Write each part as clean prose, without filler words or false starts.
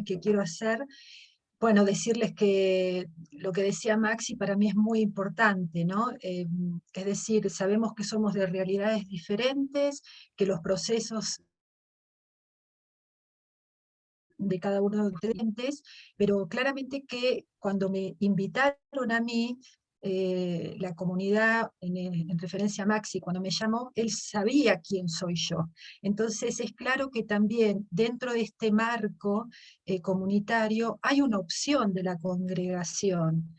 que quiero hacer, bueno, decirles que lo que decía Maxi para mí es muy importante, ¿no? Es decir, sabemos que somos de realidades diferentes, que los procesos de cada uno de los diferentes, pero claramente que cuando me invitaron a mí, la comunidad, en referencia a Maxi, cuando me llamó, él sabía quién soy yo. Entonces es claro que también dentro de este marco comunitario hay una opción de la congregación.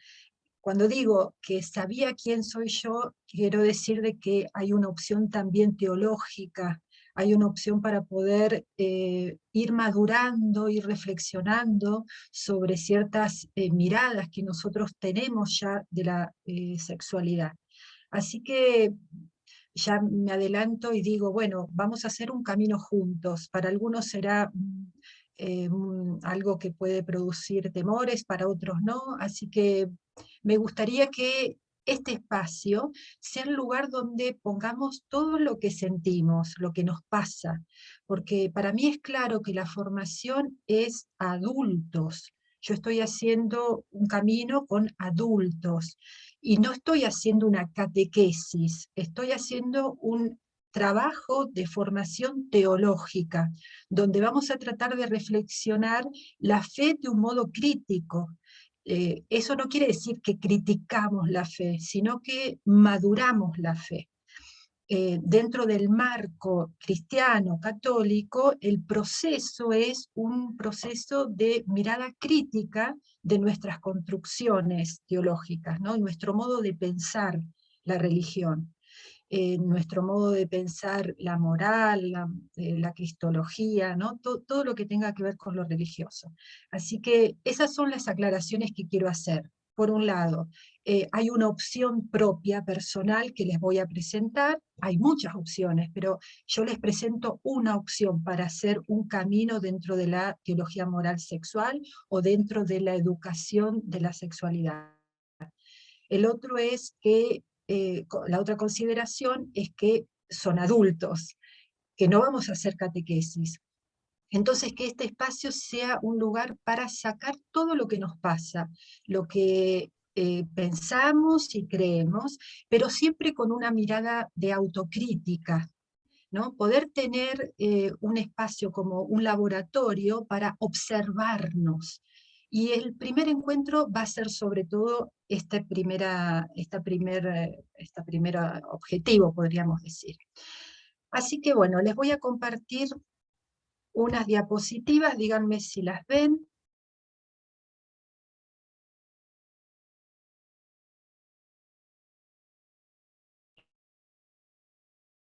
Cuando digo que sabía quién soy yo, quiero decir de que hay una opción también teológica, hay una opción para poder ir madurando, ir reflexionando sobre ciertas miradas que nosotros tenemos ya de la sexualidad. Así que ya me adelanto y digo, bueno, vamos a hacer un camino juntos. Para algunos será algo que puede producir temores, para otros no. Así que me gustaría que este espacio sea el lugar donde pongamos todo lo que sentimos, lo que nos pasa, porque para mí es claro que la formación es a adultos. Yo estoy haciendo un camino con adultos y no estoy haciendo una catequesis, estoy haciendo un trabajo de formación teológica, donde vamos a tratar de reflexionar la fe de un modo crítico. Eso no quiere decir que criticamos la fe, sino que maduramos la fe. Dentro del marco cristiano, católico, el proceso es un proceso de mirada crítica de nuestras construcciones teológicas, ¿no? Nuestro modo de pensar la religión, nuestro modo de pensar la moral, la cristología, ¿no? Todo lo que tenga que ver con lo religioso. Así que esas son las aclaraciones que quiero hacer. Por un lado, hay una opción propia, personal, que les voy a presentar. Hay muchas opciones, pero yo les presento una opción para hacer un camino dentro de la teología moral sexual o dentro de la educación de la sexualidad. El otro es que, la otra consideración es que son adultos, que no vamos a hacer catequesis. Entonces, que este espacio sea un lugar para sacar todo lo que nos pasa, lo que pensamos y creemos, pero siempre con una mirada de autocrítica, ¿no? Poder tener un espacio como un laboratorio para observarnos. Y el primer encuentro va a ser sobre todo esta primera objetivo, podríamos decir. Así que bueno, les voy a compartir unas diapositivas, díganme si las ven.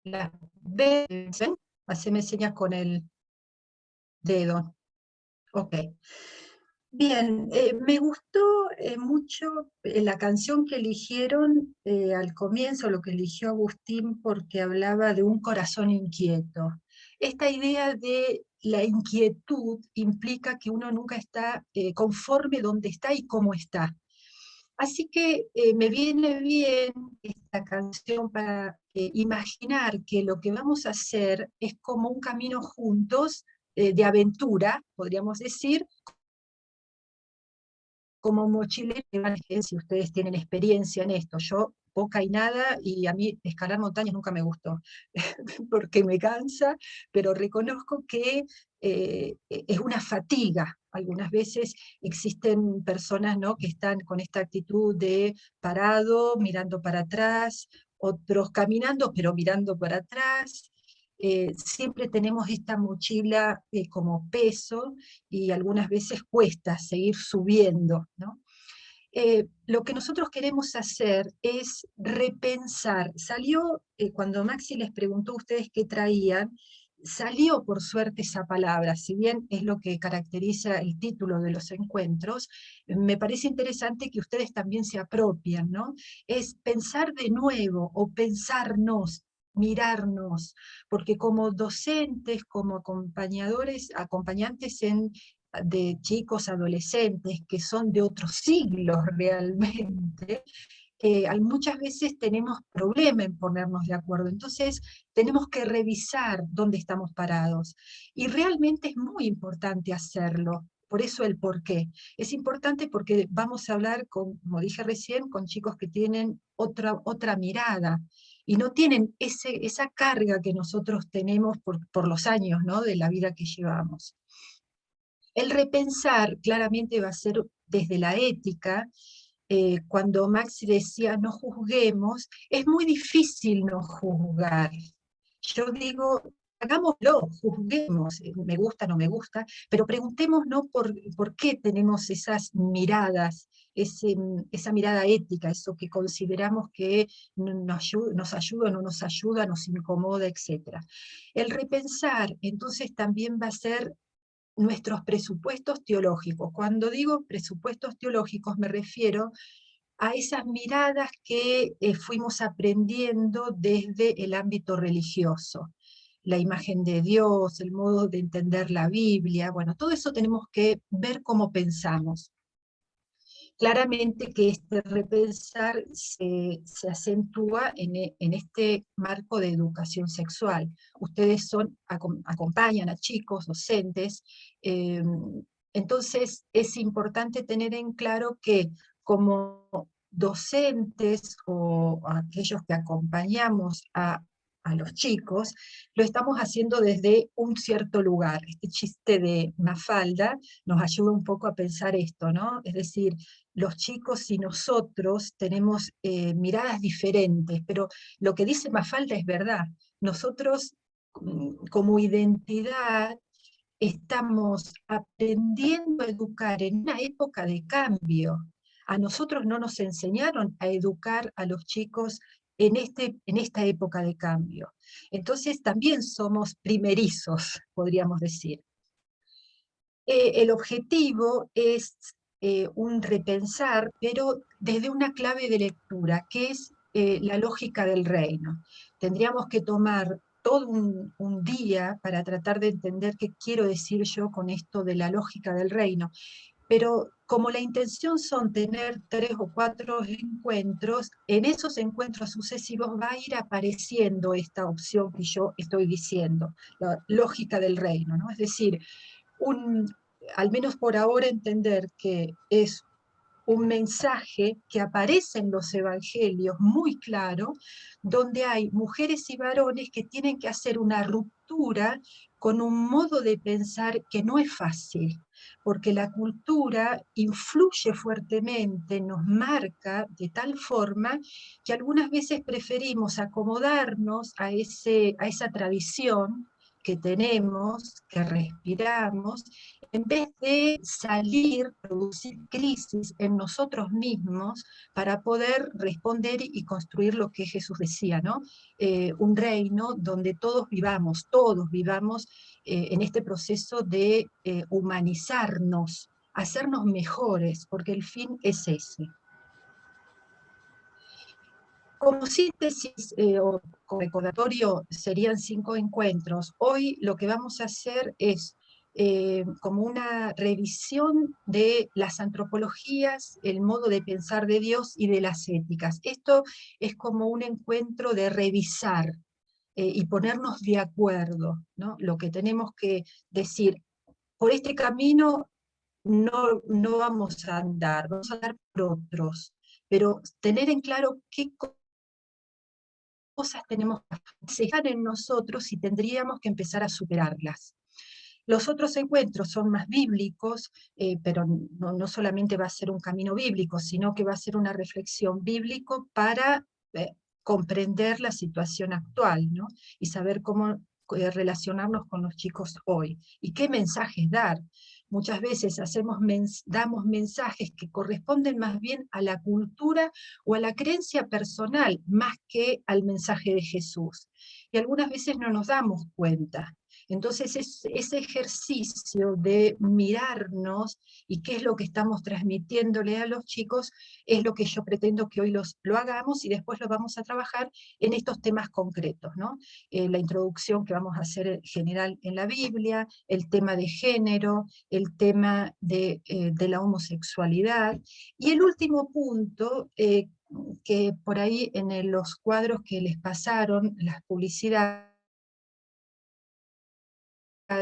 ¿Las ven? Haceme señas con el dedo. Ok. Bien, me gustó mucho la canción que eligieron al comienzo, lo que eligió Agustín, porque hablaba de un corazón inquieto. Esta idea de la inquietud implica que uno nunca está conforme donde está y cómo está. Así que me viene bien esta canción para imaginar que lo que vamos a hacer es como un camino juntos de aventura, podríamos decir, como mochilero, si ustedes tienen experiencia en esto. Yo poca y nada, y a mí escalar montañas nunca me gustó, porque me cansa, pero reconozco que es una fatiga. Algunas veces existen personas, ¿no?, que están con esta actitud de parado, mirando para atrás, otros caminando, pero mirando para atrás. Siempre tenemos esta mochila como peso, y algunas veces cuesta seguir subiendo, ¿no? Lo que nosotros queremos hacer es repensar. Salió, cuando Maxi les preguntó a ustedes qué traían, salió por suerte esa palabra, si bien es lo que caracteriza el título de los encuentros, me parece interesante que ustedes también se apropien, ¿no? Es pensar de nuevo o pensarnos, mirarnos, porque como docentes, como acompañantes de chicos, adolescentes, que son de otros siglos realmente, muchas veces tenemos problema en ponernos de acuerdo. Entonces, tenemos que revisar dónde estamos parados. Y realmente es muy importante hacerlo. por eso el por qué. Es importante porque vamos a hablar, como dije recién, con chicos que tienen otra mirada y no tienen esa carga que nosotros tenemos por los años, ¿no?, de la vida que llevamos. El repensar claramente va a ser desde la ética. Cuando Maxi decía no juzguemos, es muy difícil no juzgar. Yo digo, hagámoslo, juzguemos, me gusta, no me gusta, pero preguntémonos por qué tenemos esas miradas, esa mirada ética, eso que consideramos que nos ayuda, no nos ayuda, nos incomoda, etc. El repensar, entonces, también va a ser nuestros presupuestos teológicos. Cuando digo presupuestos teológicos me refiero a esas miradas que fuimos aprendiendo desde el ámbito religioso. La imagen de Dios, el modo de entender la Biblia, bueno, todo eso tenemos que ver cómo pensamos. Claramente que este repensar se acentúa en este marco de educación sexual. Ustedes acompañan a chicos, docentes, eh, entonces es importante tener en claro que como docentes o aquellos que acompañamos a los chicos, lo estamos haciendo desde un cierto lugar. Este chiste de Mafalda nos ayuda un poco a pensar esto, ¿no? Es decir, los chicos y nosotros tenemos miradas diferentes, pero lo que dice Mafalda es verdad. Nosotros, como identidad, estamos aprendiendo a educar en una época de cambio. A nosotros no nos enseñaron a educar a los chicos en esta época de cambio. Entonces también somos primerizos, podríamos decir. El objetivo es un repensar, pero desde una clave de lectura, que es la lógica del reino. Tendríamos que tomar todo un día para tratar de entender qué quiero decir yo con esto de la lógica del reino. Pero como la intención son tener 3 o 4 encuentros, en esos encuentros sucesivos va a ir apareciendo esta opción que yo estoy diciendo, la lógica del reino, ¿no? Es decir, un, al menos por ahora, entender que es un mensaje que aparece en los evangelios muy claro, donde hay mujeres y varones que tienen que hacer una ruptura con un modo de pensar que no es fácil, porque la cultura influye fuertemente, nos marca de tal forma que algunas veces preferimos acomodarnos a esa tradición que tenemos, que respiramos, en vez de salir, producir crisis en nosotros mismos para poder responder y construir lo que Jesús decía, ¿no? Un reino donde todos vivamos en este proceso de humanizarnos, hacernos mejores, porque el fin es ese. Como síntesis o como recordatorio serían 5 encuentros. Hoy lo que vamos a hacer es como una revisión de las antropologías, el modo de pensar de Dios y de las éticas. Esto es como un encuentro de revisar y ponernos de acuerdo, ¿no? Lo que tenemos que decir, por este camino no vamos a andar, vamos a andar por otros, pero tener en claro qué cosas tenemos que dejar en nosotros y tendríamos que empezar a superarlas. Los otros encuentros son más bíblicos, pero no solamente va a ser un camino bíblico, sino que va a ser una reflexión bíblico para comprender la situación actual, ¿no? Y saber cómo relacionarnos con los chicos hoy y qué mensajes dar. Muchas veces damos mensajes que corresponden más bien a la cultura o a la creencia personal, más que al mensaje de Jesús. Y algunas veces no nos damos cuenta. Entonces, ese ejercicio de mirarnos y qué es lo que estamos transmitiéndole a los chicos es lo que yo pretendo que hoy lo hagamos y después lo vamos a trabajar en estos temas concretos, ¿no? La introducción que vamos a hacer general en la Biblia, el tema de género, el tema de la homosexualidad. Y el último punto, que por ahí en los cuadros que les pasaron, las publicidades,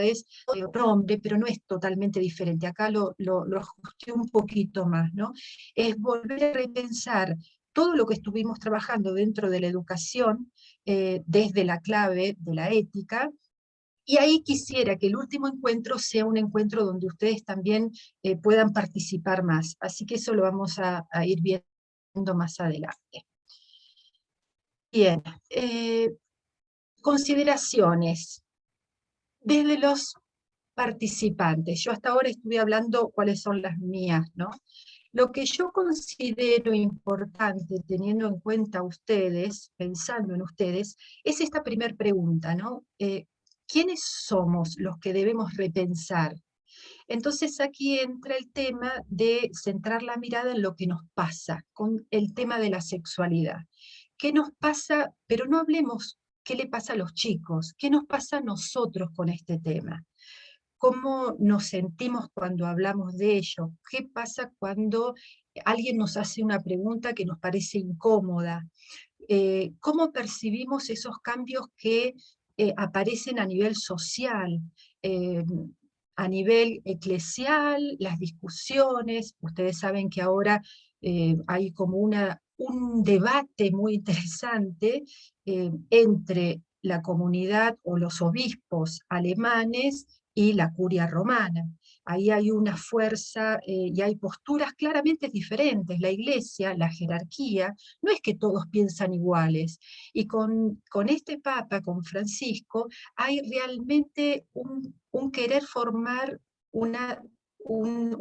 es otro nombre, pero no es totalmente diferente. Acá lo ajusté un poquito más, ¿no? Es volver a repensar todo lo que estuvimos trabajando dentro de la educación, desde la clave de la ética, y ahí quisiera que el último encuentro sea un encuentro donde ustedes también puedan participar más. Así que eso lo vamos a ir viendo más adelante. Bien, consideraciones. Desde los participantes, yo hasta ahora estuve hablando cuáles son las mías, ¿no? Lo que yo considero importante, teniendo en cuenta ustedes, pensando en ustedes, es esta primera pregunta, ¿no? ¿Quiénes somos los que debemos repensar? Entonces aquí entra el tema de centrar la mirada en lo que nos pasa, con el tema de la sexualidad. ¿Qué nos pasa? Pero no hablemos qué le pasa a los chicos, qué nos pasa a nosotros con este tema. ¿Cómo nos sentimos cuando hablamos de ello? ¿Qué pasa cuando alguien nos hace una pregunta que nos parece incómoda? ¿Cómo percibimos esos cambios que aparecen a nivel social, eh, a nivel eclesial, las discusiones? Ustedes saben que ahora hay como un debate muy interesante entre la comunidad o los obispos alemanes y la curia romana. Ahí hay una fuerza y hay posturas claramente diferentes. La iglesia, la jerarquía, no es que todos piensan iguales. Y con este Papa, con Francisco, hay realmente un querer formar una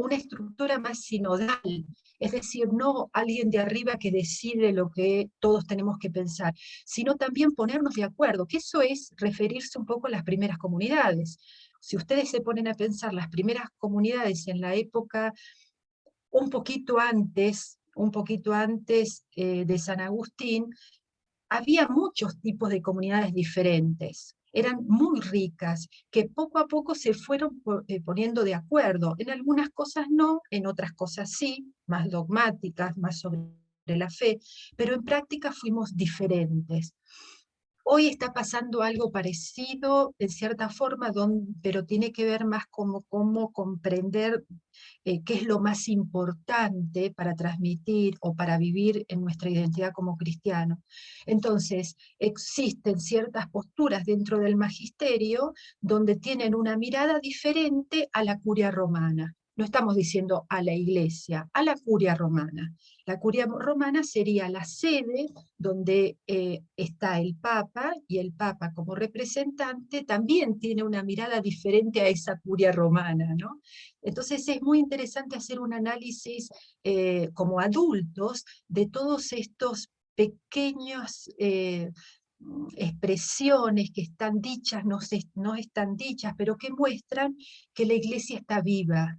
estructura más sinodal, es decir, no alguien de arriba que decide lo que todos tenemos que pensar, sino también ponernos de acuerdo, que eso es referirse un poco a las primeras comunidades. Si ustedes se ponen a pensar las primeras comunidades en la época un poquito antes de San Agustín, había muchos tipos de comunidades diferentes. Eran muy ricas, que poco a poco se fueron poniendo de acuerdo. En algunas cosas no, en otras cosas sí, más dogmáticas, más sobre la fe, pero en práctica fuimos diferentes. Hoy está pasando algo parecido, en cierta forma, pero tiene que ver más como cómo comprender qué es lo más importante para transmitir o para vivir en nuestra identidad como cristianos. Entonces, existen ciertas posturas dentro del magisterio donde tienen una mirada diferente a la curia romana. No estamos diciendo a la iglesia, a la curia romana. La curia romana sería la sede donde está el Papa, y el Papa como representante también tiene una mirada diferente a esa curia romana, ¿no? Entonces es muy interesante hacer un análisis como adultos de todos estos pequeños expresiones que están dichas, no están dichas, pero que muestran que la iglesia está viva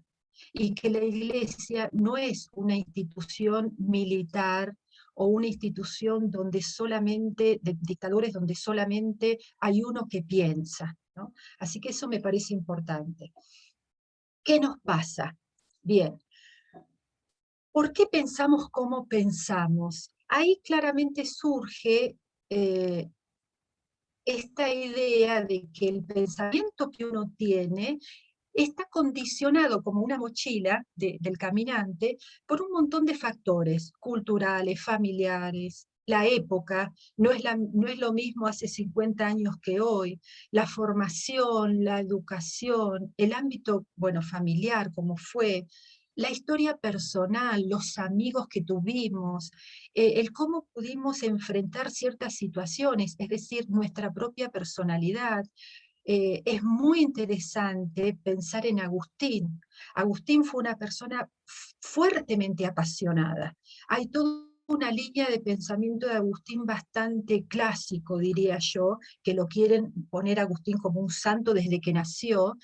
y que la iglesia no es una institución militar o una institución donde solamente, de dictadores donde solamente hay uno que piensa, ¿no? Así que eso me parece importante. ¿Qué nos pasa? Bien, ¿por qué pensamos como pensamos? Ahí claramente surge eh, esta idea de que el pensamiento que uno tiene está condicionado como una mochila del caminante por un montón de factores culturales, familiares, la época, no es lo mismo hace 50 años que hoy, la formación, la educación, el ámbito, bueno, familiar, como fue, la historia personal, los amigos que tuvimos, el cómo pudimos enfrentar ciertas situaciones, es decir, nuestra propia personalidad. Es muy interesante pensar en Agustín. Agustín fue una persona fuertemente apasionada. Hay toda una línea de pensamiento de Agustín bastante clásico, diría yo, que lo quieren poner a Agustín como un santo desde que nació,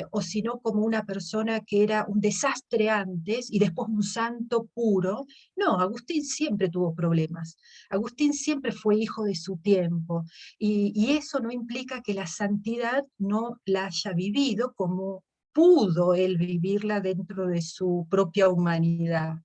o si no como una persona que era un desastre antes y después un santo puro. No, Agustín siempre tuvo problemas. Agustín siempre fue hijo de su tiempo. Y eso no implica que la santidad no la haya vivido como pudo él vivirla dentro de su propia humanidad.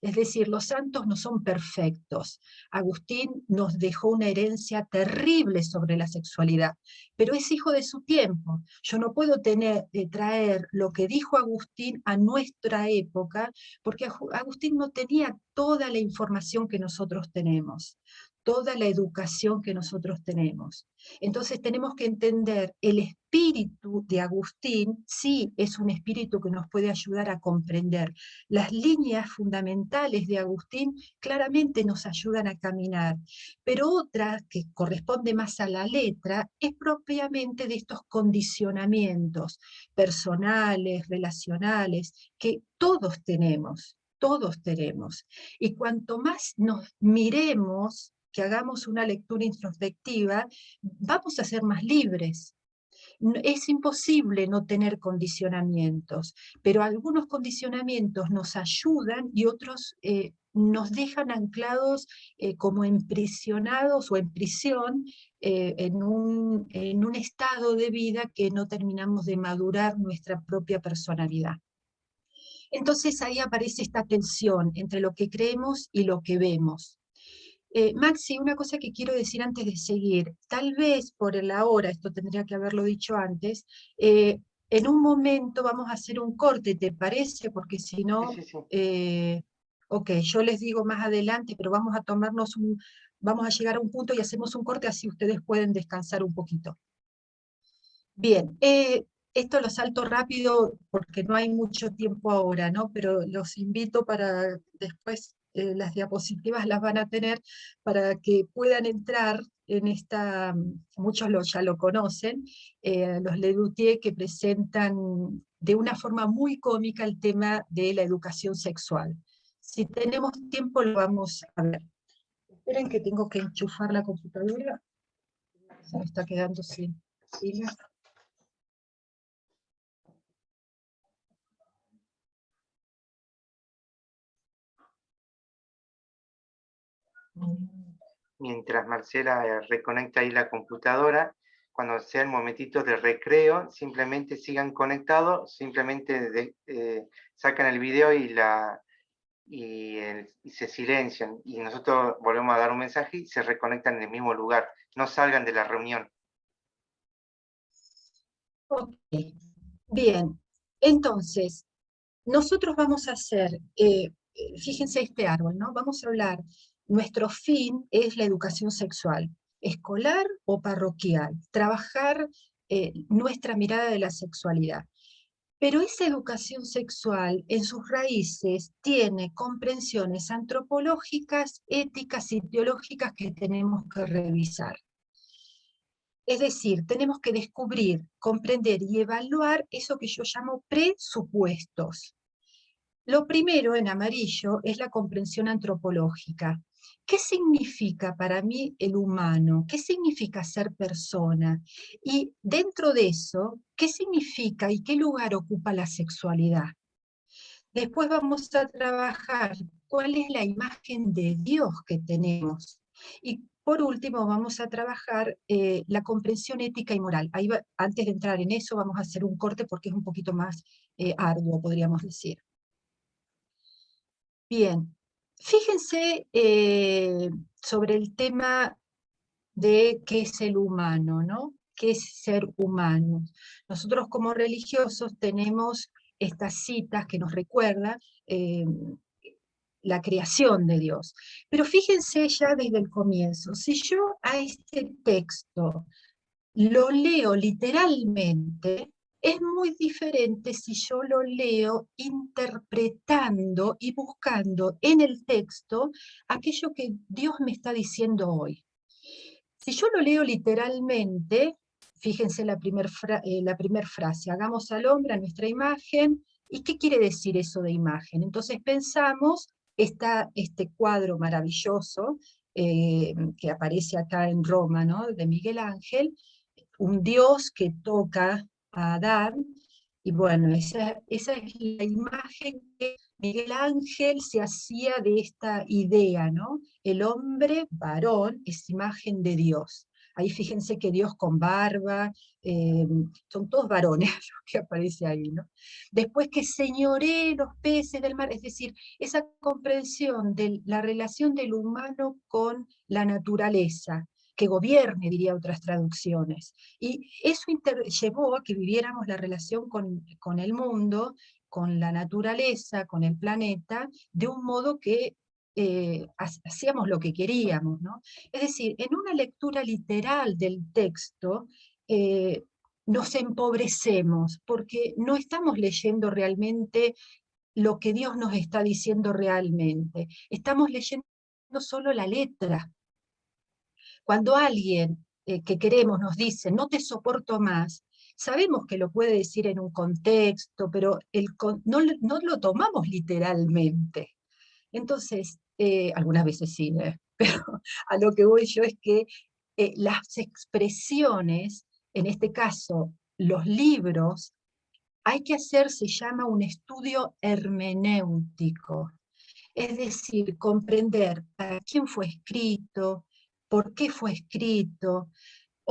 Es decir, los santos no son perfectos. Agustín nos dejó una herencia terrible sobre la sexualidad, pero es hijo de su tiempo. Yo no puedo traer lo que dijo Agustín a nuestra época, porque Agustín no tenía toda la información que nosotros tenemos, toda la educación que nosotros tenemos. Entonces tenemos que entender el espíritu de Agustín, sí es un espíritu que nos puede ayudar a comprender. Las líneas fundamentales de Agustín claramente nos ayudan a caminar, pero otra que corresponde más a la letra es propiamente de estos condicionamientos personales, relacionales, que todos tenemos. Todos tenemos. Y cuanto más nos miremos, que hagamos una lectura introspectiva, vamos a ser más libres. Es imposible no tener condicionamientos, pero algunos condicionamientos nos ayudan y otros nos dejan anclados como emprisionados o en prisión en un estado de vida que no terminamos de madurar nuestra propia personalidad. Entonces ahí aparece esta tensión entre lo que creemos y lo que vemos. Maxi, una cosa que quiero decir antes de seguir, tal vez por la hora, esto tendría que haberlo dicho antes, en un momento vamos a hacer un corte, ¿te parece? Porque si Sí, no, sí, sí. ok, yo les digo más adelante, pero vamos a llegar a un punto y hacemos un corte, así ustedes pueden descansar un poquito. Bien, esto lo salto rápido porque no hay mucho tiempo ahora, ¿no? Pero los invito para después, las diapositivas las van a tener para que puedan entrar en esta, muchos ya lo conocen, los Lelutier que presentan de una forma muy cómica el tema de la educación sexual. Si tenemos tiempo lo vamos a ver. Esperen que tengo que enchufar la computadora, se me está quedando sin pila. Mientras Marcela reconecta ahí la computadora, cuando sea el momentito de recreo, simplemente sigan conectados, simplemente sacan el video y se silencian. Y nosotros volvemos a dar un mensaje y se reconectan en el mismo lugar. No salgan de la reunión. Ok, bien. Entonces, nosotros vamos a hacer, fíjense este árbol, ¿no? Vamos a hablar, nuestro fin es la educación sexual, escolar o parroquial, trabajar nuestra mirada de la sexualidad. Pero esa educación sexual en sus raíces tiene comprensiones antropológicas, éticas y teológicas que tenemos que revisar. Es decir, tenemos que descubrir, comprender y evaluar eso que yo llamo presupuestos. Lo primero, en amarillo, es la comprensión antropológica. ¿Qué significa para mí el humano? ¿Qué significa ser persona? Y dentro de eso, ¿qué significa y qué lugar ocupa la sexualidad? Después vamos a trabajar cuál es la imagen de Dios que tenemos. Y por último vamos a trabajar la comprensión ética y moral. Antes de entrar en eso vamos a hacer un corte porque es un poquito más arduo, podríamos decir. Bien, fíjense sobre el tema de qué es el humano, ¿no? ¿Qué es ser humano? Nosotros como religiosos tenemos estas citas que nos recuerdan la creación de Dios. Pero fíjense ya desde el comienzo, si yo a este texto lo leo literalmente, es muy diferente si yo lo leo interpretando y buscando en el texto aquello que Dios me está diciendo hoy. Si yo lo leo literalmente, fíjense la primera frase, hagamos al hombre a nuestra imagen, ¿y qué quiere decir eso de imagen? Entonces pensamos, está este cuadro maravilloso que aparece acá en Roma, ¿no? De Miguel Ángel, un Dios que toca a Adán, y bueno, esa es la imagen que Miguel Ángel se hacía de esta idea, ¿no? El hombre varón es imagen de Dios. Ahí fíjense que Dios con barba, son todos varones los que aparece ahí, ¿no? Después que señoree los peces del mar, es decir, esa comprensión de la relación del humano con la naturaleza, que gobierne, diría otras traducciones. Y eso llevó a que viviéramos la relación con el mundo, con la naturaleza, con el planeta, de un modo que hacíamos lo que queríamos, ¿no? Es decir, en una lectura literal del texto, nos empobrecemos, porque no estamos leyendo realmente lo que Dios nos está diciendo realmente. Estamos leyendo solo la letra. Cuando alguien que queremos nos dice, no te soporto más, sabemos que lo puede decir en un contexto, pero no lo tomamos literalmente. Entonces, algunas veces sí, pero a lo que voy yo es que las expresiones, en este caso los libros, hay que hacer, se llama un estudio hermenéutico, es decir, comprender para quién fue escrito, por qué fue escrito.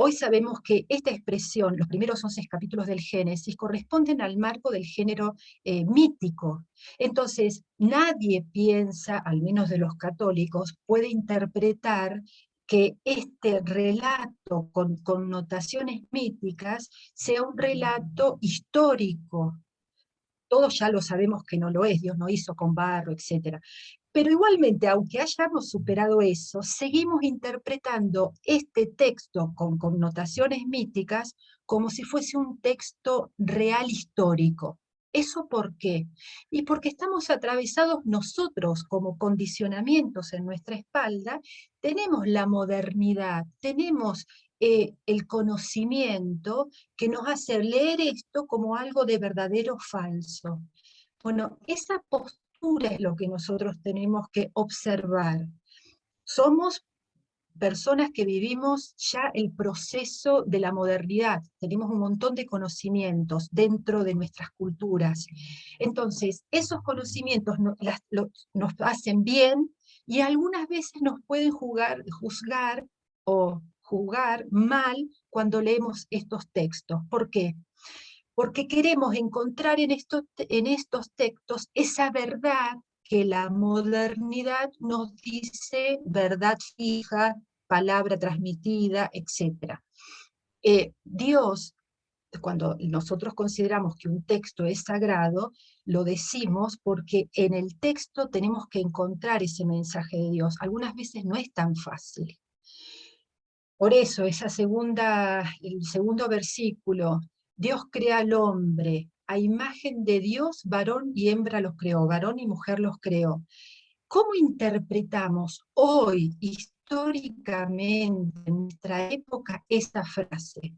Hoy sabemos que esta expresión, los primeros 11 capítulos del Génesis, corresponden al marco del género mítico. Entonces, nadie piensa, al menos de los católicos, puede interpretar que este relato con connotaciones míticas sea un relato histórico. Todos ya lo sabemos que no lo es, Dios no hizo con barro, etc. Pero igualmente, aunque hayamos superado eso, seguimos interpretando este texto con connotaciones míticas como si fuese un texto real histórico. ¿Eso por qué? Y porque estamos atravesados nosotros como condicionamientos en nuestra espalda, tenemos la modernidad, tenemos el conocimiento que nos hace leer esto como algo de verdadero falso. Bueno, esa postura es lo que nosotros tenemos que observar. Somos personas que vivimos ya el proceso de la modernidad, tenemos un montón de conocimientos dentro de nuestras culturas. Entonces, esos conocimientos nos hacen bien y algunas veces nos pueden juzgar o jugar mal cuando leemos estos textos. ¿Por qué? Porque queremos encontrar en estos textos esa verdad que la modernidad nos dice, verdad fija, palabra transmitida, etc. Dios, cuando nosotros consideramos que un texto es sagrado, lo decimos porque en el texto tenemos que encontrar ese mensaje de Dios. Algunas veces no es tan fácil. Por eso, el segundo versículo, Dios crea al hombre, a imagen de Dios, varón y hembra los creó, varón y mujer los creó. ¿Cómo interpretamos hoy, históricamente, en nuestra época, esta frase?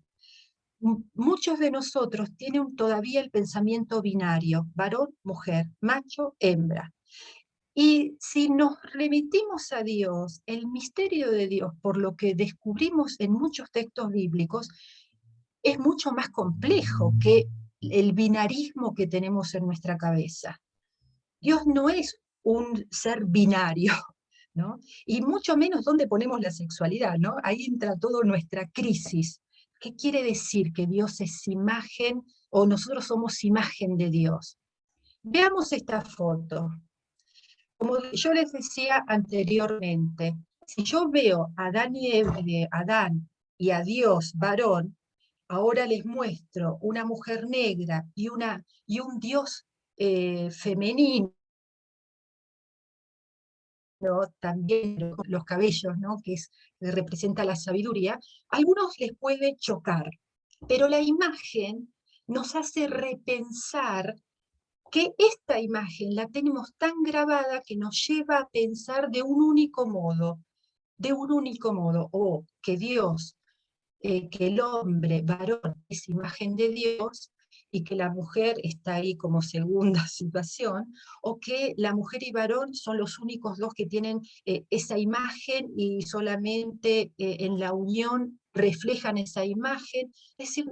Muchos de nosotros tienen todavía el pensamiento binario, varón, mujer, macho, hembra. Y si nos remitimos a Dios, el misterio de Dios, por lo que descubrimos en muchos textos bíblicos, es mucho más complejo que el binarismo que tenemos en nuestra cabeza. Dios no es un ser binario, ¿no? Y mucho menos dónde ponemos la sexualidad, ¿no? Ahí entra toda nuestra crisis. ¿Qué quiere decir que Dios es imagen o nosotros somos imagen de Dios? Veamos esta foto. Como yo les decía anteriormente, si yo veo a Adán y a Dios varón, ahora les muestro una mujer negra y un Dios femenino, también los cabellos, ¿no? Que representa la sabiduría, a algunos les puede chocar, pero la imagen nos hace repensar que esta imagen la tenemos tan grabada que nos lleva a pensar de un único modo, o que Dios, que el hombre, varón, es imagen de Dios, y que la mujer está ahí como segunda situación, o que la mujer y varón son los únicos dos que tienen esa imagen y solamente en la unión reflejan esa imagen. Es decir,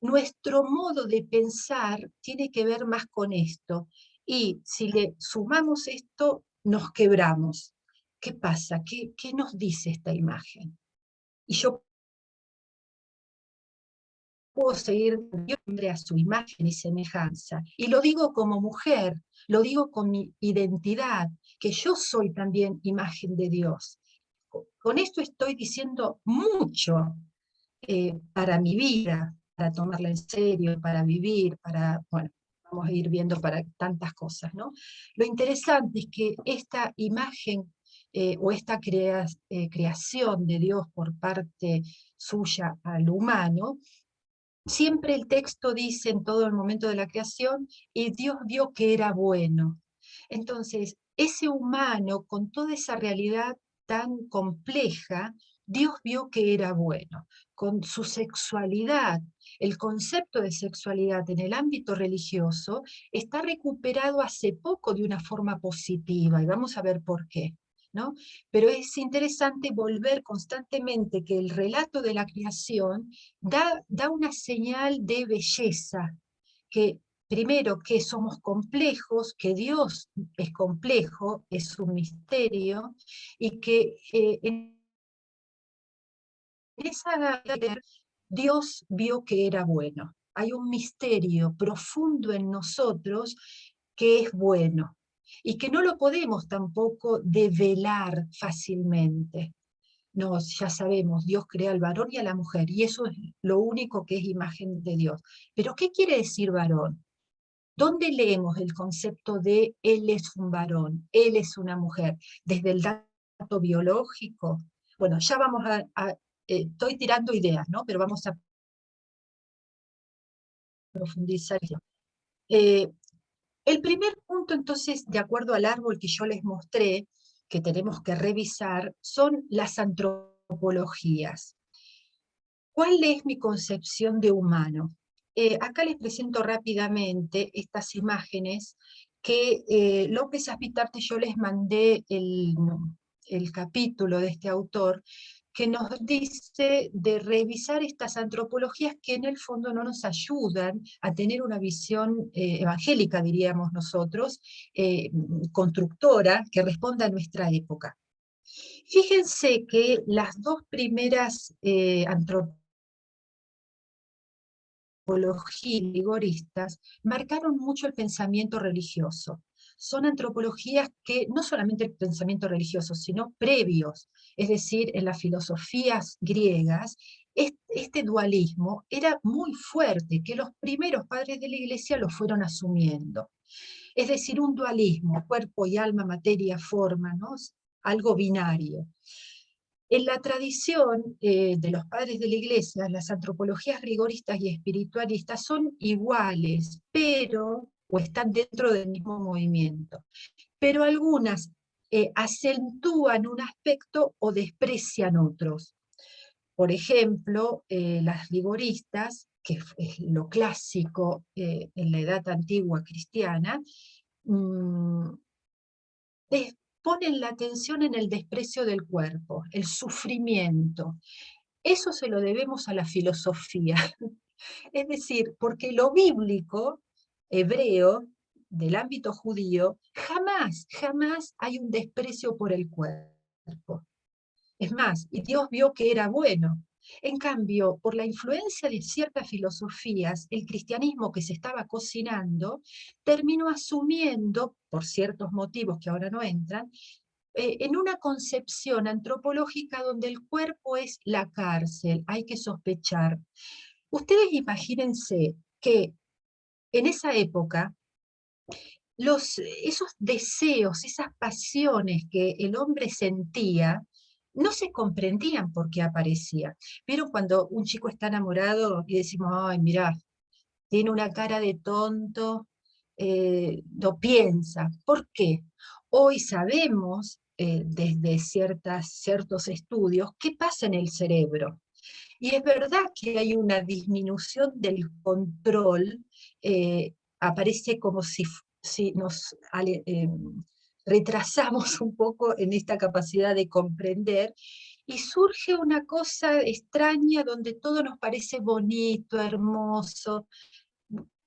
nuestro modo de pensar tiene que ver más con esto. Y si le sumamos esto, nos quebramos. ¿Qué pasa? ¿Qué nos dice esta imagen? Y yo puedo seguir Dios hombre a su imagen y semejanza. Y lo digo como mujer, lo digo con mi identidad, que yo soy también imagen de Dios. Con esto estoy diciendo mucho para mi vida, para tomarla en serio, para vivir, para, bueno, vamos a ir viendo para tantas cosas, ¿no? Lo interesante es que esta imagen o esta creación de Dios por parte suya al humano, siempre el texto dice en todo el momento de la creación, y Dios vio que era bueno. Entonces, ese humano con toda esa realidad tan compleja, Dios vio que era bueno. Con su sexualidad, el concepto de sexualidad en el ámbito religioso está recuperado hace poco de una forma positiva, y vamos a ver por qué, ¿no? Pero es interesante volver constantemente que el relato de la creación da una señal de belleza, que primero que somos complejos, que Dios es complejo, es un misterio, y que en esa Dios vio que era bueno. Hay un misterio profundo en nosotros que es bueno y que no lo podemos tampoco develar fácilmente. No, ya sabemos, Dios crea al varón y a la mujer, y eso es lo único que es imagen de Dios. Pero ¿qué quiere decir varón? ¿Dónde leemos el concepto de él es un varón, él es una mujer? ¿Desde el dato biológico? Bueno, ya vamos estoy tirando ideas, ¿no? Pero vamos a profundizar. Eh, el primer punto, entonces, de acuerdo al árbol que yo les mostré, que tenemos que revisar, son las antropologías. ¿Cuál es mi concepción de humano? Acá les presento rápidamente estas imágenes que López Azpitarte, yo les mandé el capítulo de este autor, que nos dice de revisar estas antropologías que en el fondo no nos ayudan a tener una visión evangélica, diríamos nosotros, constructora, que responda a nuestra época. Fíjense que las dos primeras antropologías rigoristas marcaron mucho el pensamiento religioso. Son antropologías que no solamente el pensamiento religioso, sino previos, es decir, en las filosofías griegas, este dualismo era muy fuerte, que los primeros padres de la Iglesia lo fueron asumiendo. Es decir, un dualismo, cuerpo y alma, materia, forma, ¿no? Algo binario. En la tradición de los padres de la Iglesia, las antropologías rigoristas y espiritualistas son iguales, pero, o están dentro del mismo movimiento, pero algunas acentúan un aspecto o desprecian otros. Por ejemplo, las rigoristas, que es lo clásico en la edad antigua cristiana, mm, ponen la atención en el desprecio del cuerpo, el sufrimiento. Eso se lo debemos a la filosofía. Es decir, porque lo bíblico, hebreo, del ámbito judío, jamás hay un desprecio por el cuerpo. Es más, y Dios vio que era bueno. En cambio, por la influencia de ciertas filosofías, el cristianismo que se estaba cocinando terminó asumiendo, por ciertos motivos que ahora no entran, en una concepción antropológica donde el cuerpo es la cárcel, hay que sospechar. Ustedes imagínense que en esa época esos deseos, esas pasiones que el hombre sentía, no se comprendían por qué aparecía. Pero cuando un chico está enamorado y decimos, ay, mirá, tiene una cara de tonto, no piensa. ¿Por qué? Hoy sabemos, desde ciertos estudios, qué pasa en el cerebro. Y es verdad que hay una disminución del control, aparece como si nos retrasamos un poco en esta capacidad de comprender, y surge una cosa extraña donde todo nos parece bonito, hermoso,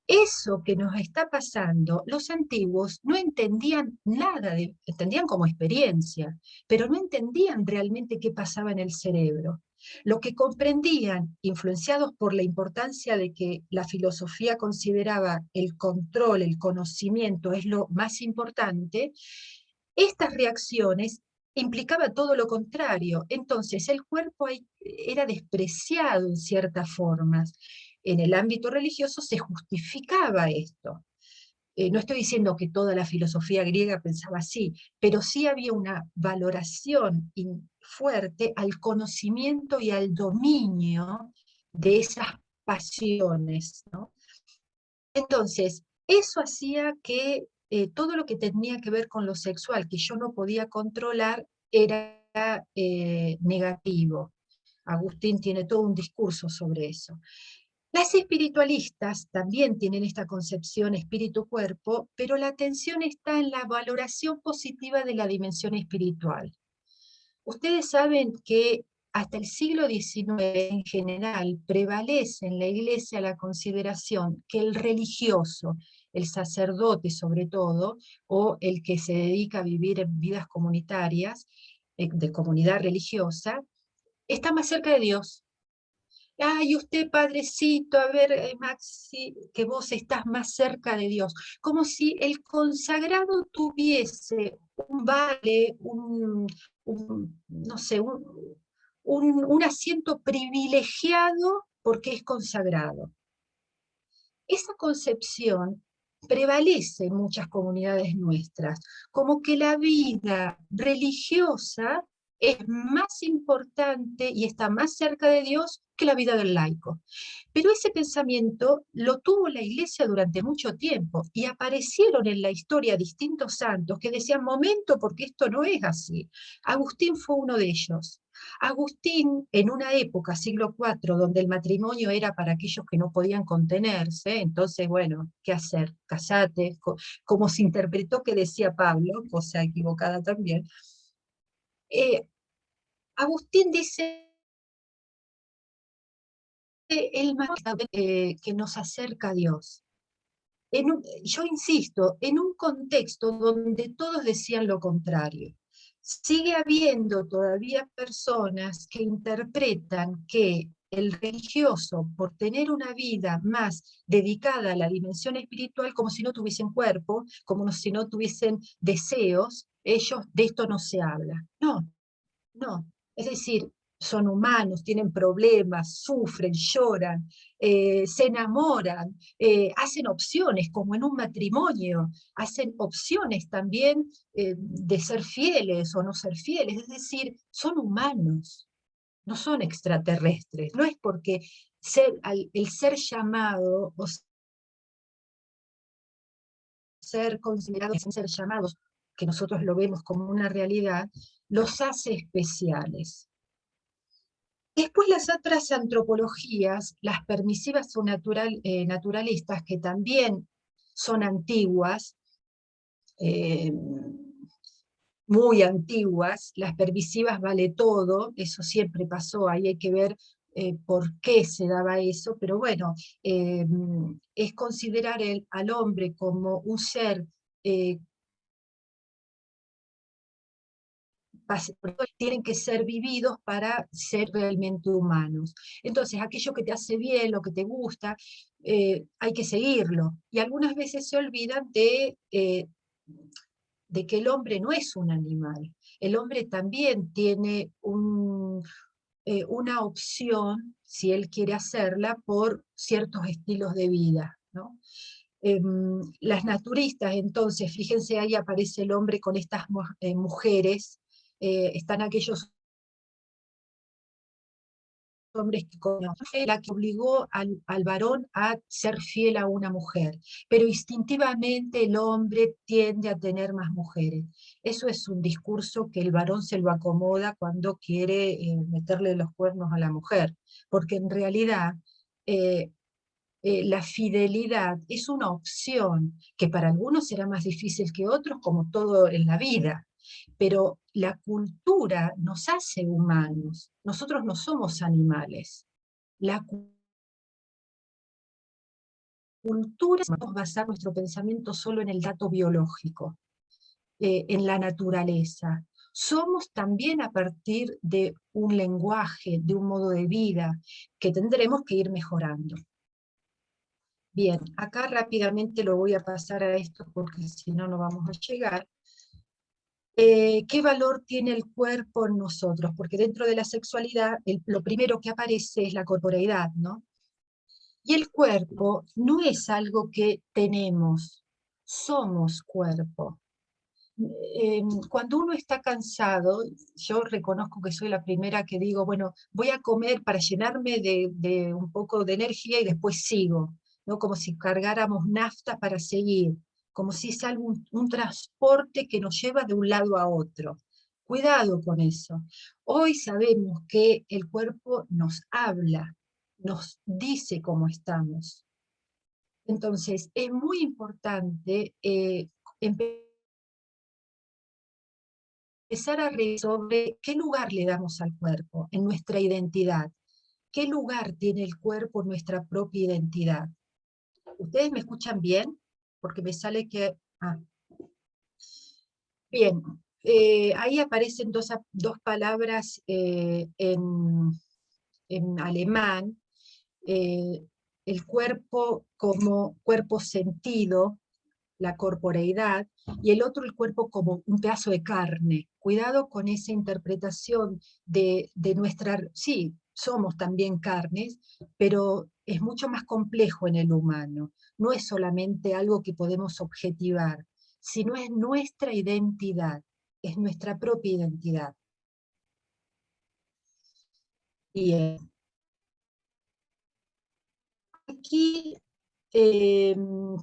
Eso que nos está pasando, los antiguos no entendían nada, entendían como experiencia, pero no entendían realmente qué pasaba en el cerebro. Lo que comprendían, influenciados por la importancia de que la filosofía consideraba el control, el conocimiento es lo más importante, estas reacciones implicaba todo lo contrario. Entonces el cuerpo era despreciado en ciertas formas. En el ámbito religioso se justificaba esto. No estoy diciendo que toda la filosofía griega pensaba así, pero sí había una valoración fuerte al conocimiento y al dominio de esas pasiones, ¿no? Entonces, eso hacía que todo lo que tenía que ver con lo sexual, que yo no podía controlar, era negativo. Agustín tiene todo un discurso sobre eso. Las espiritualistas también tienen esta concepción espíritu-cuerpo, pero la atención está en la valoración positiva de la dimensión espiritual. Ustedes saben que hasta el siglo XIX en general prevalece en la Iglesia la consideración que el religioso, el sacerdote sobre todo, o el que se dedica a vivir en vidas comunitarias, de comunidad religiosa, está más cerca de Dios. Ay, usted, padrecito, a ver, Maxi, que vos estás más cerca de Dios. Como si el consagrado tuviese un vale, no sé, un asiento privilegiado porque es consagrado. Esa concepción prevalece en muchas comunidades nuestras, como que la vida religiosa es más importante y está más cerca de Dios que la vida del laico. Pero ese pensamiento lo tuvo la Iglesia durante mucho tiempo y aparecieron en la historia distintos santos que decían, momento, porque esto no es así. Agustín fue uno de ellos. Agustín, en una época, siglo IV, donde el matrimonio era para aquellos que no podían contenerse, entonces, bueno, ¿qué hacer? Casate, como se interpretó que decía Pablo, cosa equivocada también. Agustín dice el matrimonio que nos acerca a Dios. Yo insisto, en un contexto donde todos decían lo contrario. Sigue habiendo todavía personas que interpretan que el religioso, por tener una vida más dedicada a la dimensión espiritual, como si no tuviesen cuerpo, como si no tuviesen deseos, ellos de esto no se habla. No, no, es decir, son humanos, tienen problemas, sufren, lloran, se enamoran, hacen opciones, como en un matrimonio, hacen opciones también de ser fieles o no ser fieles, es decir, son humanos, no son extraterrestres, no es porque el ser llamado o ser considerados ser llamados, que nosotros lo vemos como una realidad, los hace especiales. Después las otras antropologías, las permisivas o naturalistas, que también son antiguas, eh, muy antiguas, las permisivas vale todo, eso siempre pasó, ahí hay que ver por qué se daba eso, pero bueno, es considerar al hombre como un ser tienen que ser vividos para ser realmente humanos. Entonces, aquello que te hace bien, lo que te gusta, hay que seguirlo. Y algunas veces se olvidan de que el hombre no es un animal. El hombre también tiene una opción, si él quiere hacerla, por ciertos estilos de vida, ¿no? Las naturistas, entonces, fíjense, ahí aparece el hombre con estas mujeres, están aquellos hombres que conocen, la que obligó al varón a ser fiel a una mujer, pero instintivamente el hombre tiende a tener más mujeres. Eso es un discurso que el varón se lo acomoda cuando quiere meterle los cuernos a la mujer, porque en realidad eh, la fidelidad es una opción que para algunos será más difícil que otros, como todo en la vida, pero la cultura nos hace humanos, nosotros no somos animales. La cultura podemos basar nuestro pensamiento solo en el dato biológico, en la naturaleza. Somos también a partir de un lenguaje, de un modo de vida, que tendremos que ir mejorando. Bien, acá rápidamente lo voy a pasar a esto porque si no, no vamos a llegar. ¿Qué valor tiene el cuerpo en nosotros? Porque dentro de la sexualidad, lo primero que aparece es la corporeidad, ¿no? Y el cuerpo no es algo que tenemos, somos cuerpo. Cuando uno está cansado, yo reconozco que soy la primera que digo, bueno, voy a comer para llenarme de un poco de energía y después sigo, ¿no? Como si cargáramos nafta para seguir, como si es algo, un transporte que nos lleva de un lado a otro. Cuidado con eso. Hoy sabemos que el cuerpo nos habla, nos dice cómo estamos. Entonces, es muy importante empezar a reír sobre qué lugar le damos al cuerpo en nuestra identidad. ¿Qué lugar tiene el cuerpo en nuestra propia identidad? ¿Ustedes me escuchan bien? Porque me sale que... Bien, ahí aparecen dos palabras en alemán. eh, el cuerpo como cuerpo sentido, la corporeidad, y el otro el cuerpo como un pedazo de carne. Cuidado con esa interpretación de nuestra... Sí, somos también carnes, pero es mucho más complejo en el humano. No es solamente algo que podemos objetivar, sino es nuestra identidad, es nuestra propia identidad. Bien. Aquí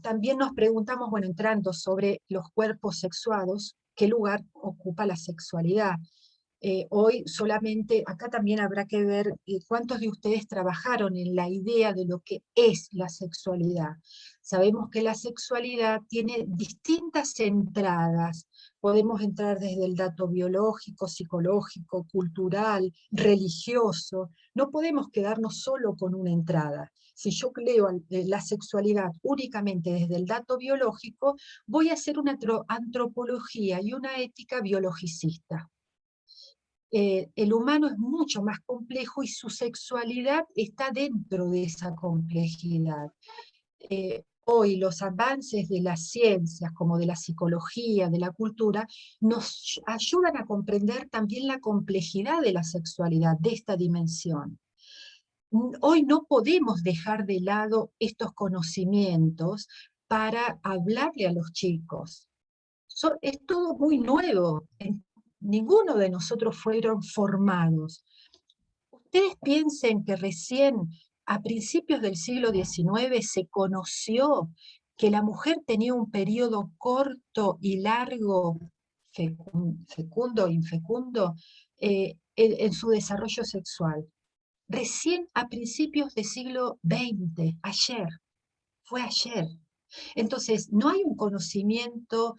también nos preguntamos, bueno, entrando sobre los cuerpos sexuados, ¿qué lugar ocupa la sexualidad? Hoy solamente, acá también habrá que ver cuántos de ustedes trabajaron en la idea de lo que es la sexualidad. Sabemos que la sexualidad tiene distintas entradas. Podemos entrar desde el dato biológico, psicológico, cultural, religioso. No podemos quedarnos solo con una entrada. Si yo leo la sexualidad únicamente desde el dato biológico, voy a hacer una antropología y una ética biologicista. El humano es mucho más complejo y su sexualidad está dentro de esa complejidad. Hoy los avances de las ciencias, como de la psicología, de la cultura, nos ayudan a comprender también la complejidad de la sexualidad, de esta dimensión. Hoy no podemos dejar de lado estos conocimientos para hablarle a los chicos. Es todo muy nuevo. Ninguno de nosotros fueron formados. Ustedes piensen que recién a principios del siglo XIX se conoció que la mujer tenía un periodo corto y largo, fecundo o infecundo, en su desarrollo sexual. Recién a principios del siglo XX, ayer, fue ayer. Entonces, no hay un conocimiento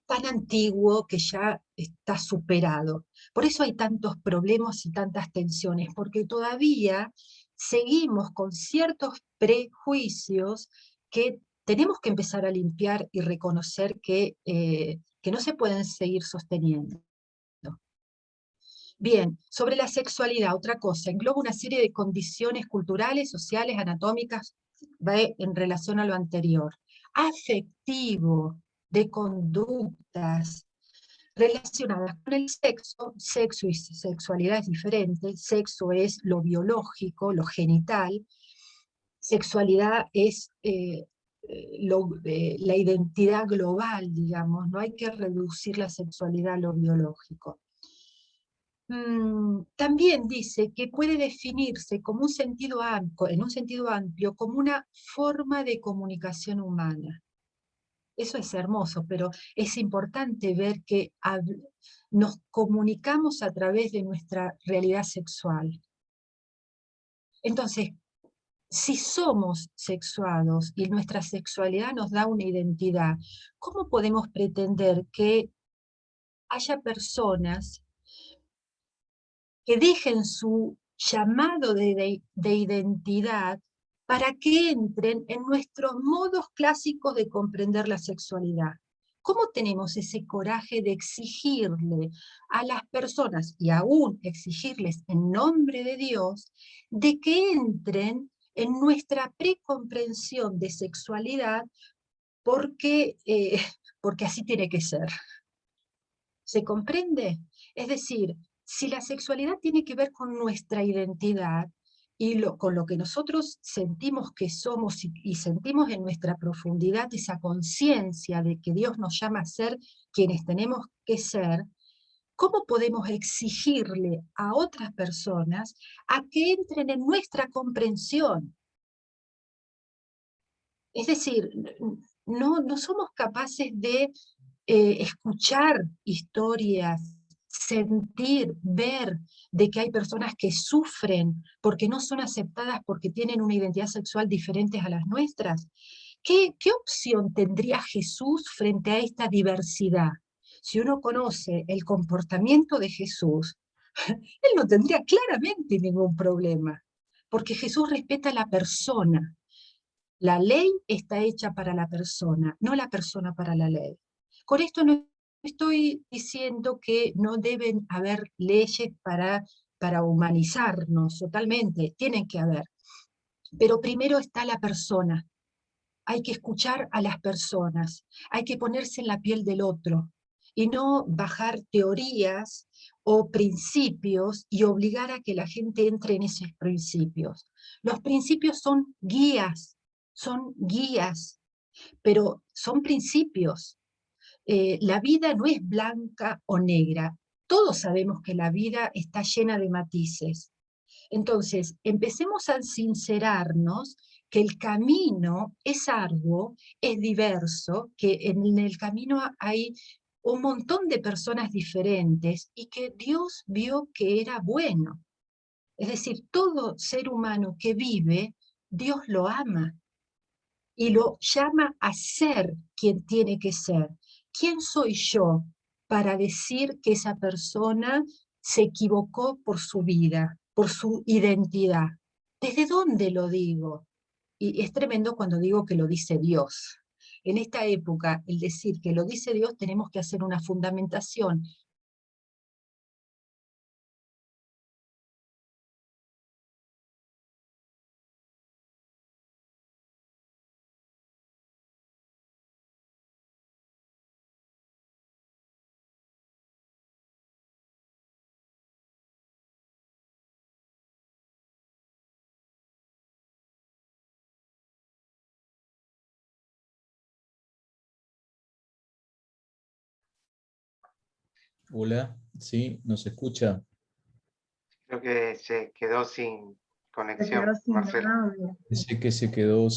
tan antiguo que ya está superado. Por eso hay tantos problemas y tantas tensiones, porque todavía seguimos con ciertos prejuicios que tenemos que empezar a limpiar y reconocer que no se pueden seguir sosteniendo. Bien, sobre la sexualidad, otra cosa, engloba una serie de condiciones culturales, sociales, anatómicas, va en relación a lo anterior. Afectivo, de conductas relacionadas con el sexo. Sexo y sexualidad es diferente. Sexo es lo biológico, lo genital. Sexualidad es la identidad global, digamos. No hay que reducir la sexualidad a lo biológico. También dice que puede definirse como un sentido amplio, en un sentido amplio, como una forma de comunicación humana. Eso es hermoso, pero es importante ver que nos comunicamos a través de nuestra realidad sexual. Entonces, si somos sexuados y nuestra sexualidad nos da una identidad, ¿cómo podemos pretender que haya personas que dejen su llamado de identidad para que entren en nuestros modos clásicos de comprender la sexualidad. ¿Cómo tenemos ese coraje de exigirle a las personas, y aún exigirles en nombre de Dios, de que entren en nuestra precomprensión de sexualidad porque, porque así tiene que ser? ¿Se comprende? Es decir, si la sexualidad tiene que ver con nuestra identidad y con lo que nosotros sentimos que somos y sentimos en nuestra profundidad esa conciencia de que Dios nos llama a ser quienes tenemos que ser, ¿cómo podemos exigirle a otras personas a que entren en nuestra comprensión? Es decir, no somos capaces de escuchar historias, sentir, ver de que hay personas que sufren porque no son aceptadas porque tienen una identidad sexual diferente a las nuestras. ¿Qué opción tendría Jesús frente a esta diversidad? Si uno conoce el comportamiento de Jesús, él no tendría claramente ningún problema, porque Jesús respeta a la persona. La ley está hecha para la persona, no la persona para la ley. Con esto no estoy diciendo que no deben haber leyes para humanizarnos totalmente, tienen que haber. Pero primero está la persona. Hay que escuchar a las personas, hay que ponerse en la piel del otro y no bajar teorías o principios y obligar a que la gente entre en esos principios. Los principios son guías, pero son principios. La vida no es blanca o negra. Todos sabemos que la vida está llena de matices. Entonces, empecemos a sincerarnos que el camino es arduo, es diverso, que en el camino hay un montón de personas diferentes y que Dios vio que era bueno. Es decir, todo ser humano que vive, Dios lo ama y lo llama a ser quien tiene que ser. ¿Quién soy yo para decir que esa persona se equivocó por su vida, por su identidad? ¿Desde dónde lo digo? Y es tremendo cuando digo que lo dice Dios. En esta época, el decir que lo dice Dios, tenemos que hacer una fundamentación. Hola, sí, ¿nos escucha? Creo que se quedó sin Se quedó conexión, sin Marcela. audio. Dice que se quedó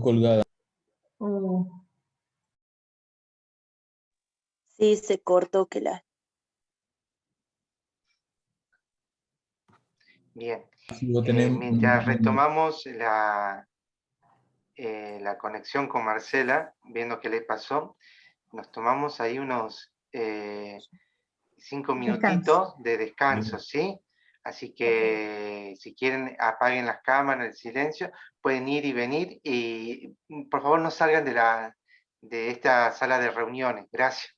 colgada. Oh, Sí, se cortó que la... Bien. Luego tenemos, Mientras retomamos la conexión con Marcela, viendo qué le pasó, nos tomamos ahí unos 5 descanso. minutitos de descanso, ¿sí? Así que si quieren apaguen las cámaras, el silencio, pueden ir y venir y por favor no salgan de esta sala de reuniones. Gracias.